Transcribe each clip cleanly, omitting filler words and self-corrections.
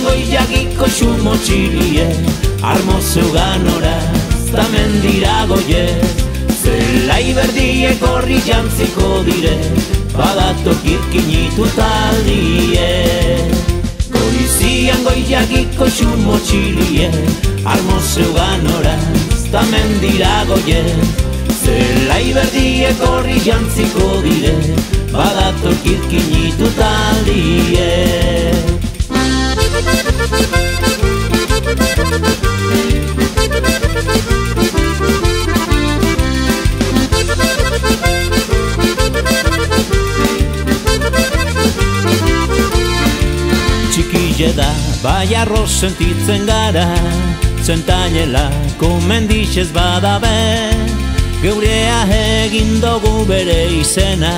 Goiagiko xumo txilie, armo zeugan horaz, ta mendira goie. Zelai berdiek horri jantziko dire, badatok irkinitu taldie. Goizian goiagiko xumo txilie, armo zeugan horaz, ta mendira goie. Zelai berdiek horri jantziko dire, badatok irkinitu taldie. Txikile da, bai arroz sentitzen gara, zentainelako mendixez badabe. Geurea egin dugu bere izena,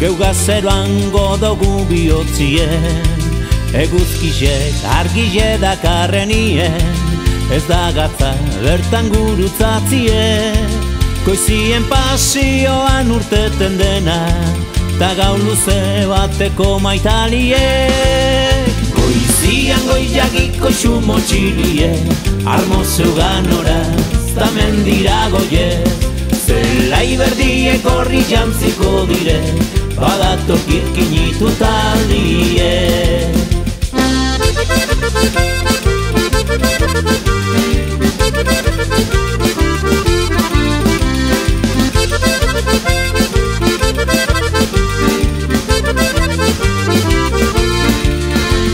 geugazeroan godogu bihotzien. Eguzkixek argile dakarrenien, ez da gatza bertan gurutzatzien. Goizien pasioan urteten dena, ta gau luze bateko maitaliek. Goizian goiagiko xumo txilie, armo zeugan horaz, ta mendira goie. Zelai berdiek horri jantziko dire, badatok irkinitu taldie.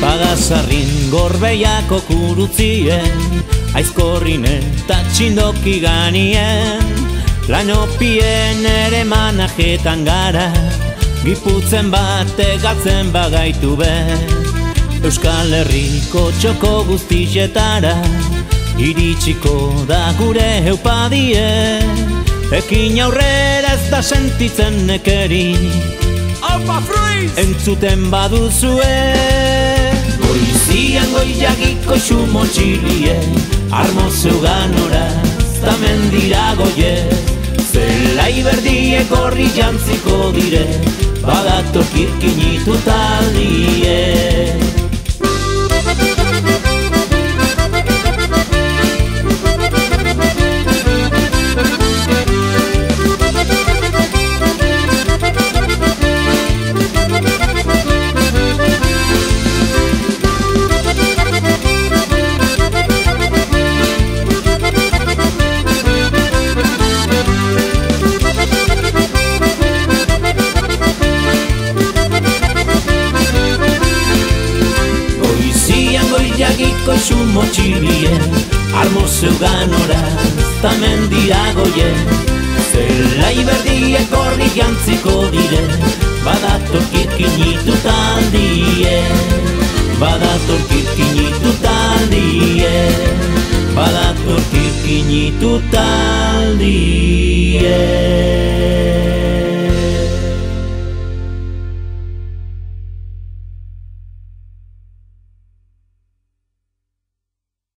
Pagazarrin gorbeiako kurutzien, aizkorrin eta txindoki ganien. Lanopien ere manajetan gara, giputzen bate gatzen bagaitu be. Euskal Herriko txoko guztietara, iritsiko da gure eupadie. Ekin aurrera ez da sentitzen nekerik, entzuten baduzue. Goizian goiagiko xumo txilie, armo zeugan horaz, ta mendira goie. Zelai berdiek horri jantziko dire, badatok irkinitu taldie. Goiagiko xumo txilie, armo zeugan horaz, ta mendira goie. Zelai berdiek horri jantziko dire, badatok irkinitu taldie. Badatok irkinitu taldie, badatok irkinitu taldie.